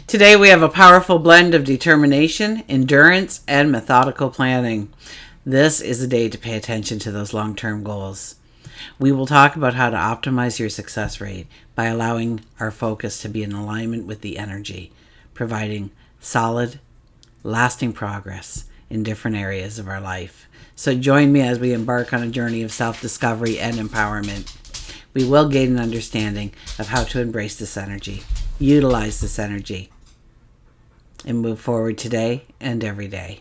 Today we have a powerful blend of determination, endurance, and methodical planning. This is a day to pay attention to those long-term goals. We will talk about how to optimize your success rate by allowing our focus to be in alignment with the energy, providing solid, lasting progress in different areas of our life. So join me as we embark on a journey of self-discovery and empowerment. We will gain an understanding of how to embrace this energy, utilize this energy, and move forward today and every day.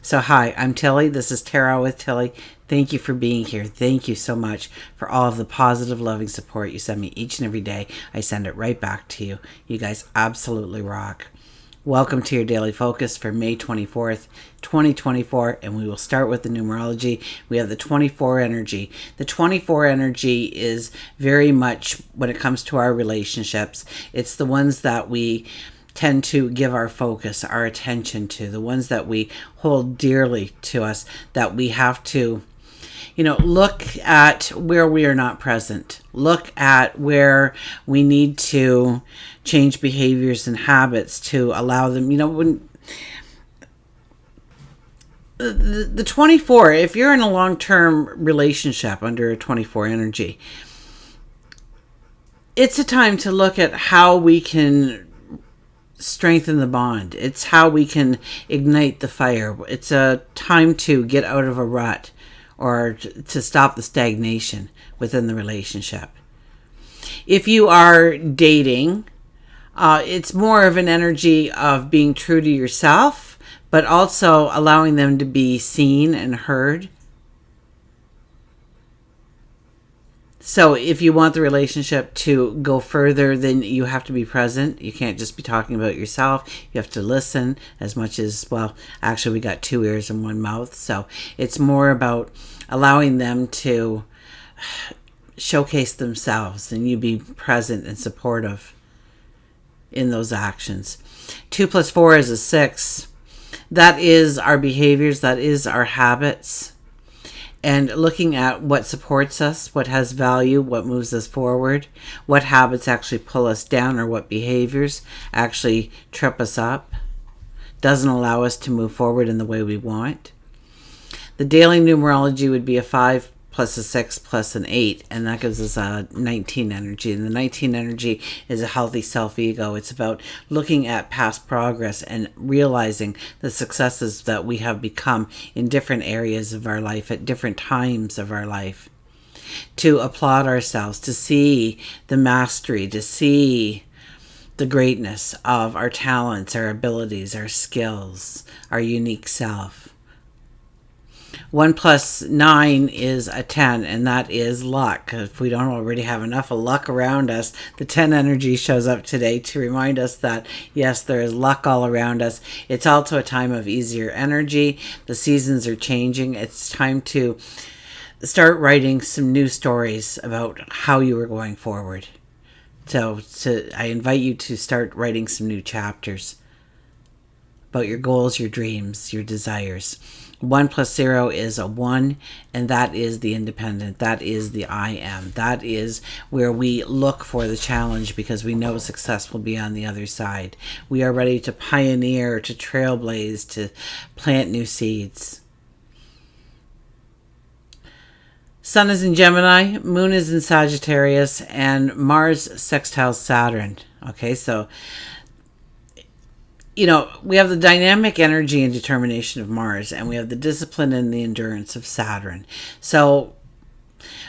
So hi, I'm Tilly. This is Tarot with Tilly. Thank you for being here. Thank you so much for all of the positive, loving support you send me each and every day. I send it right back to you. You guys absolutely rock. Welcome to your daily focus for May 24th, 2024, and we will start with the numerology. We have the 24 energy. The 24 energy is very much, when it comes to our relationships, it's the ones that we tend to give our focus, our attention to, the ones that we hold dearly to us, that we have to look at where we are not present. Look at where we need to change behaviors and habits to allow them, when the 24, if you're in a long-term relationship under a 24 energy, it's a time to look at how we can strengthen the bond. It's how we can ignite the fire. It's a time to get out of a rut or to stop the stagnation within the relationship. If you are dating, it's more of an energy of being true to yourself, but also allowing them to be seen and heard. So if you want the relationship to go further, then you have to be present. You can't just be talking about yourself. You have to listen as much as, well, actually we got two ears and one mouth. So it's more about allowing them to showcase themselves and you be present and supportive in those actions. 2 + 4 is a 6. That is our behaviors. That is our habits. And looking at what supports us, what has value, what moves us forward, what habits actually pull us down, or what behaviors actually trip us up, doesn't allow us to move forward in the way we want. The daily numerology would be a 5 plus a 6 plus an 8, and that gives us a 19 energy. And the 19 energy is a healthy self-ego. It's about looking at past progress and realizing the successes that we have become in different areas of our life at different times of our life. To applaud ourselves, to see the mastery, to see the greatness of our talents, our abilities, our skills, our unique self. 1 + 9 is a 10, and that is luck. If we don't already have enough of luck around us, the 10 energy shows up today to remind us that, yes, there is luck all around us. It's also a time of easier energy. The seasons are changing. It's time to start writing some new stories about how you are going forward. So I invite you to start writing some new chapters about your goals, your dreams, your desires. 1 + 0 is a 1, and that is the independent. That is the I am. That is where we look for the challenge because we know success will be on the other side. We are ready to pioneer, to trailblaze, to plant new seeds. Sun is in Gemini, Moon is in Sagittarius, and Mars sextiles Saturn. Okay, so we have the dynamic energy and determination of Mars, and we have the discipline and the endurance of Saturn. So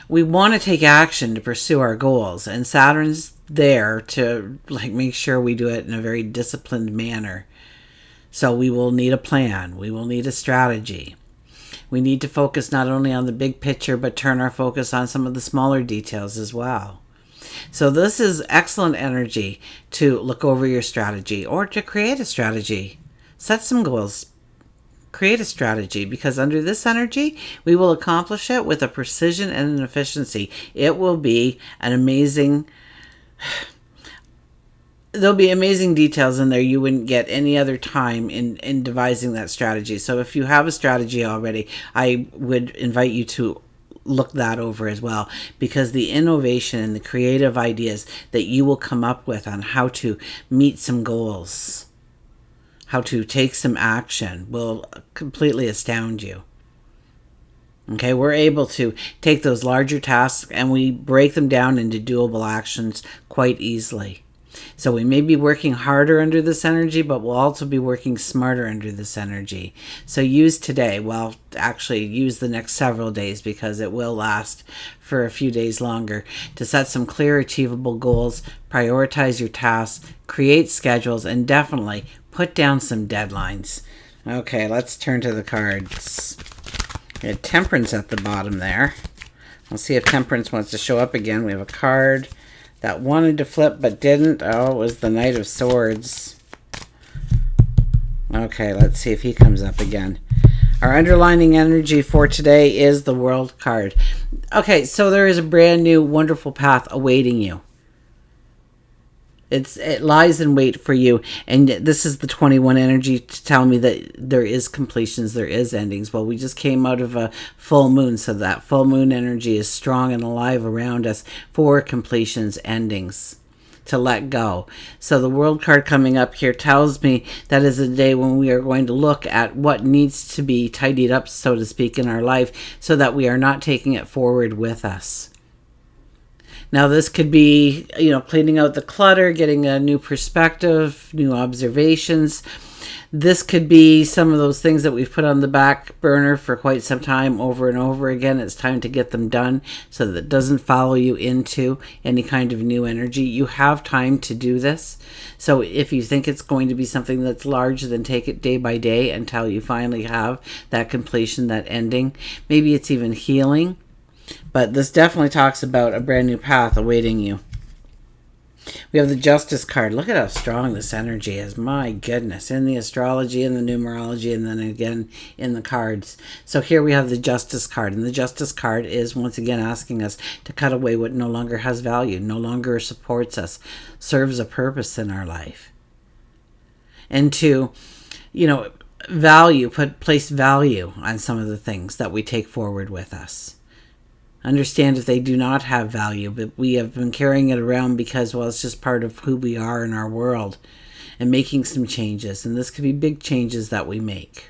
we want to take action to pursue our goals, and Saturn's there to make sure we do it in a very disciplined manner. So we will need a plan. We will need a strategy. We need to focus not only on the big picture, but turn our focus on some of the smaller details as well. So this is excellent energy to look over your strategy or to create a strategy. Set some goals. Create a strategy, because under this energy, we will accomplish it with a precision and an efficiency. It will be an amazing... There'll be amazing details in there you wouldn't get any other time in devising that strategy. So if you have a strategy already, I would invite you to look that over as well, because the innovation and the creative ideas that you will come up with on how to meet some goals, how to take some action, will completely astound you. Okay, we're able to take those larger tasks and we break them down into doable actions quite easily. So we may be working harder under this energy, but we'll also be working smarter under this energy. So use today, well, actually use the next several days, because it will last for a few days longer, to set some clear, achievable goals, prioritize your tasks, create schedules, and definitely put down some deadlines. Okay, let's turn to the cards. We had Temperance at the bottom there. Let's see if Temperance wants to show up again. We have a card that wanted to flip but didn't. Oh, it was the Knight of Swords. Okay, let's see if he comes up again. Our underlining energy for today is the World card. Okay, so there is a brand new wonderful path awaiting you. It lies in wait for you, and this is the 21 energy to tell me that there is completions, there is endings. Well, we just came out of a full moon, so that full moon energy is strong and alive around us for completions, endings, to let go. So the World card coming up here tells me that is a day when we are going to look at what needs to be tidied up, so to speak, in our life, so that we are not taking it forward with us. Now, this could be, cleaning out the clutter, getting a new perspective, new observations. This could be some of those things that we've put on the back burner for quite some time, over and over again. It's time to get them done so that it doesn't follow you into any kind of new energy. You have time to do this. So if you think it's going to be something that's large, then take it day by day until you finally have that completion, that ending. Maybe it's even healing. But this definitely talks about a brand new path awaiting you. We have the Justice card. Look at how strong this energy is. My goodness. In the astrology, in the numerology, and then again in the cards. So here we have the Justice card. And the Justice card is once again asking us to cut away what no longer has value, no longer supports us, serves a purpose in our life. And to, place value on some of the things that we take forward with us. Understand if they do not have value, but we have been carrying it around because, well, it's just part of who we are in our world, and making some changes. And this could be big changes that we make.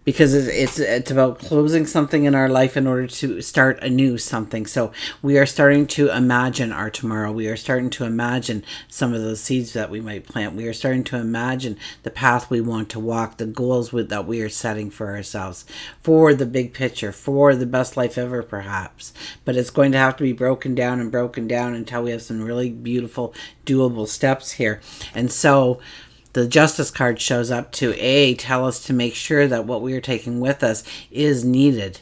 Because it's about closing something in our life in order to start a new something. So we are starting to imagine our tomorrow. We are starting to imagine some of those seeds that we might plant. We are starting to imagine the path we want to walk, the goals that we are setting for ourselves, for the big picture, for the best life ever perhaps. But it's going to have to be broken down until we have some really beautiful, doable steps here. And so the Justice card shows up to tell us to make sure that what we are taking with us is needed,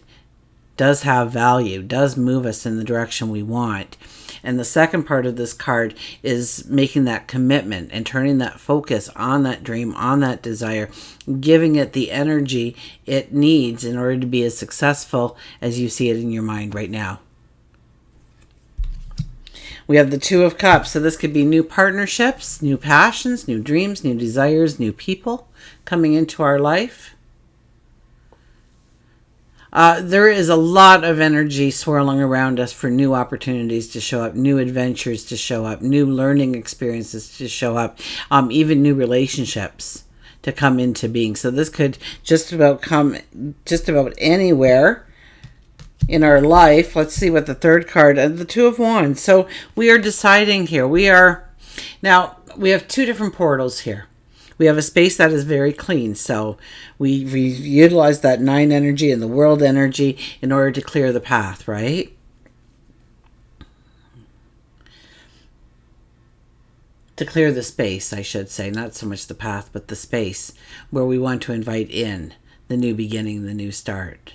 does have value, does move us in the direction we want. And the second part of this card is making that commitment and turning that focus on that dream, on that desire, giving it the energy it needs in order to be as successful as you see it in your mind right now. We have the Two of Cups. So this could be new partnerships, new passions, new dreams, new desires, new people coming into our life. There is a lot of energy swirling around us for new opportunities to show up, new adventures to show up, new learning experiences to show up, even new relationships to come into being. So this could just about come just about anywhere in our life. Let's see what the third card, the Two of Wands. So we are deciding here. We have two different portals here. We have a space that is very clean. So we utilize that 9 energy and the world energy in order to clear the path, right? To clear the space, I should say. Not so much the path, but the space where we want to invite in the new beginning, the new start.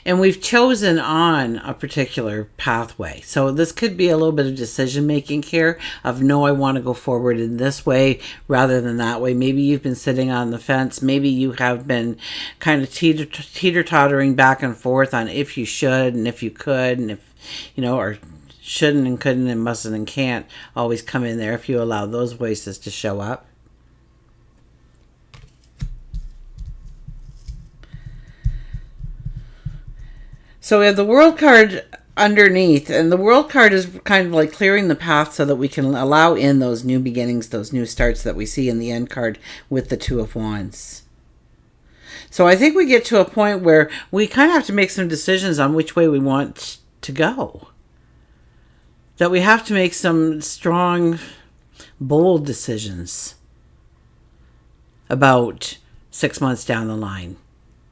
And we've chosen on a particular pathway. So this could be a little bit of decision making here of, no, I want to go forward in this way rather than that way. Maybe you've been sitting on the fence. Maybe you have been kind of teeter-tottering back and forth on if you should and if you could, and if, or shouldn't and couldn't and mustn't and can't always come in there if you allow those voices to show up. So we have the World card underneath, and the World card is kind of like clearing the path so that we can allow in those new beginnings, those new starts that we see in the end card with the Two of Wands. So I think we get to a point where we kind of have to make some decisions on which way we want to go. That we have to make some strong, bold decisions about 6 months down the line,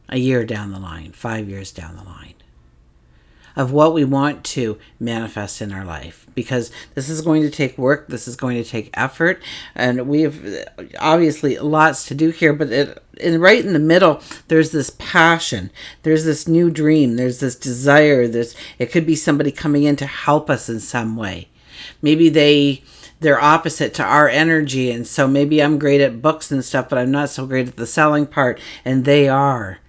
a year down the line, 5 years down the line, of what we want to manifest in our life. Because this is going to take work, this is going to take effort, and we have obviously lots to do here, but right in the middle, there's this passion, there's this new dream, there's this desire, it could be somebody coming in to help us in some way. Maybe they're opposite to our energy, and so maybe I'm great at books and stuff, but I'm not so great at the selling part, and they are.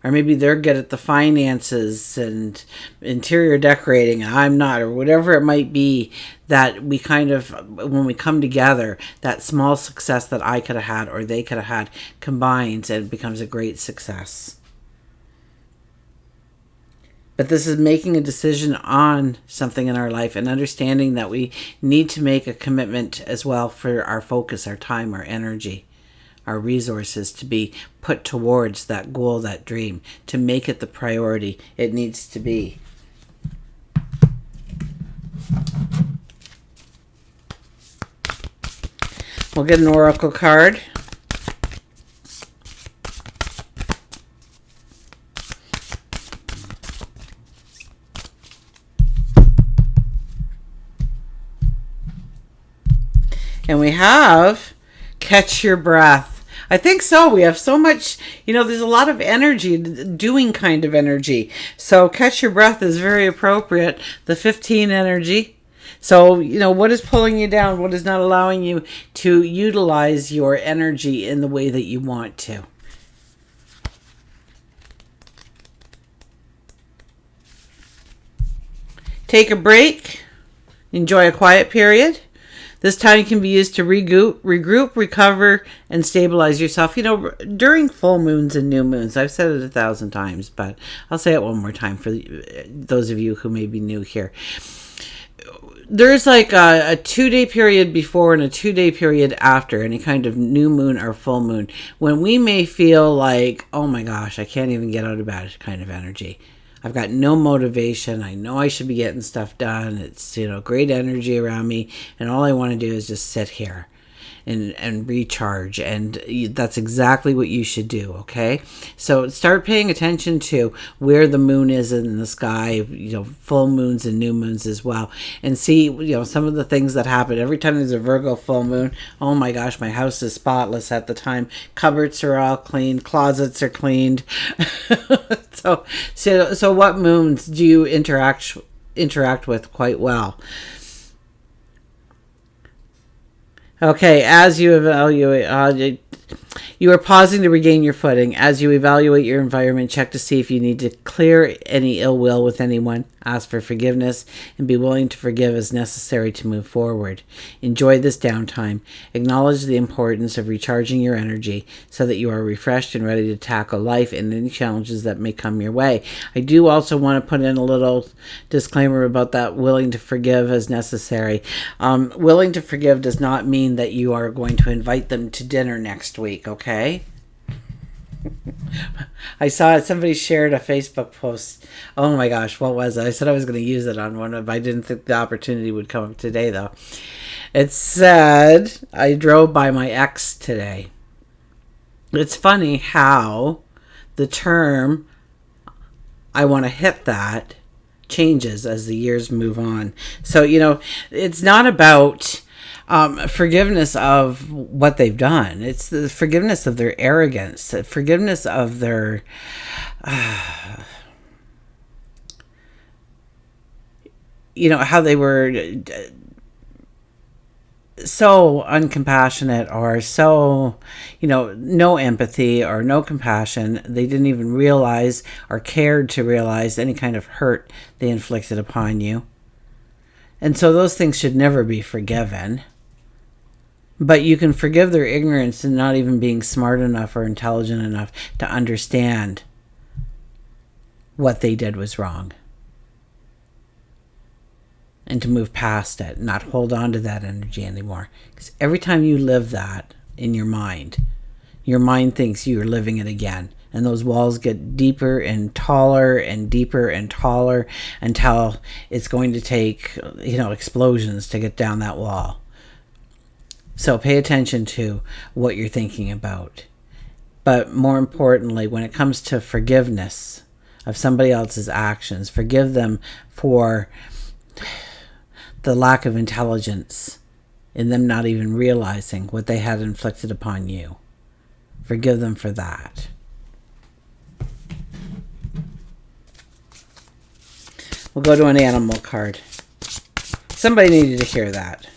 Or maybe they're good at the finances and interior decorating, and I'm not, or whatever it might be, that we kind of, when we come together, that small success that I could have had or they could have had combines and it becomes a great success. But this is making a decision on something in our life and understanding that we need to make a commitment as well for our focus, our time, our energy, our resources to be put towards that goal, that dream, to make it the priority it needs to be. We'll get an oracle card. And we have catch your breath. I think so. We have so much, there's a lot of energy, doing kind of energy. So catch your breath is very appropriate. The 15 energy. So, what is pulling you down? What is not allowing you to utilize your energy in the way that you want to? Take a break. Enjoy a quiet period. This time can be used to regroup, recover, and stabilize yourself. During full moons and new moons, I've said it 1,000 times, but I'll say it one more time for those of you who may be new here. There's like a 2-day period before and a 2-day period after any kind of new moon or full moon, when we may feel like, oh my gosh, I can't even get out of bed kind of energy. I've got no motivation. I know I should be getting stuff done. It's, great energy around me. And all I want to do is just sit here and recharge. And that's exactly what you should do, okay? So start paying attention to where the moon is in the sky, full moons and new moons as well. And see, some of the things that happen. Every time there's a Virgo full moon, oh my gosh, my house is spotless at the time. Cupboards are all cleaned. Closets are cleaned. So what moons do you interact with quite well? Okay, as you evaluate, you are pausing to regain your footing. As you evaluate your environment, check to see if you need to clear any ill will with anyone. Ask for forgiveness and be willing to forgive as necessary to move forward. Enjoy this downtime. Acknowledge the importance of recharging your energy so that you are refreshed and ready to tackle life and any challenges that may come your way. I do also want to put in a little disclaimer about that willing to forgive as necessary. Willing to forgive does not mean that you are going to invite them to dinner next week, okay? I saw somebody shared a Facebook post. Oh my gosh, what was it? I said I was going to use it on one of them. I didn't think the opportunity would come up today, though. It said, I drove by my ex today. It's funny how the term, I want to hit that, changes as the years move on. So, it's not about forgiveness of what they've done. It's the forgiveness of their arrogance, the forgiveness of their how they were so uncompassionate or so, no empathy or no compassion. They didn't even realize or cared to realize any kind of hurt they inflicted upon you. And so those things should never be forgiven. But you can forgive their ignorance and not even being smart enough or intelligent enough to understand what they did was wrong. And to move past it, not hold on to that energy anymore. Because every time you live that in your mind thinks you're living it again. And those walls get deeper and taller and deeper and taller until it's going to take, explosions to get down that wall. So pay attention to what you're thinking about. But more importantly, when it comes to forgiveness of somebody else's actions, forgive them for the lack of intelligence in them not even realizing what they had inflicted upon you. Forgive them for that. We'll go to an animal card. Somebody needed to hear that.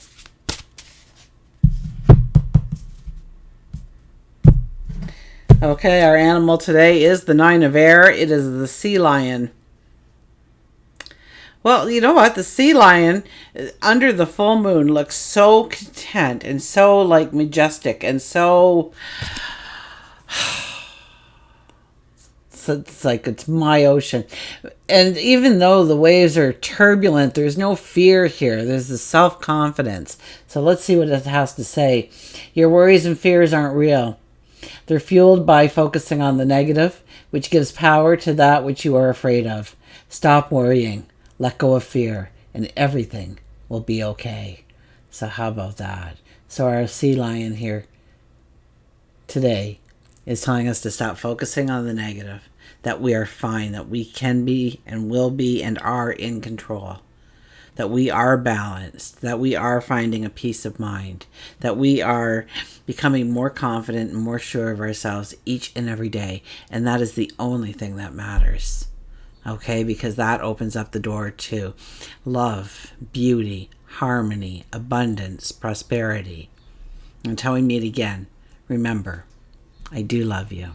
Okay, our animal today is the 9 of Air. It is the sea lion. Well, you know what? The sea lion under the full moon looks so content and so majestic and so... It's like it's my ocean. And even though the waves are turbulent, there's no fear here. There's the self-confidence. So let's see what it has to say. Your worries and fears aren't real. They're fueled by focusing on the negative, which gives power to that which you are afraid of. Stop worrying. Let go of fear, and everything will be okay. So how about that? So our sea lion here today is telling us to stop focusing on the negative, that we are fine, that we can be and will be and are in control, that we are balanced, that we are finding a peace of mind, that we are becoming more confident and more sure of ourselves each and every day. And that is the only thing that matters. Okay, because that opens up the door to love, beauty, harmony, abundance, prosperity. Until we meet again, remember, I do love you.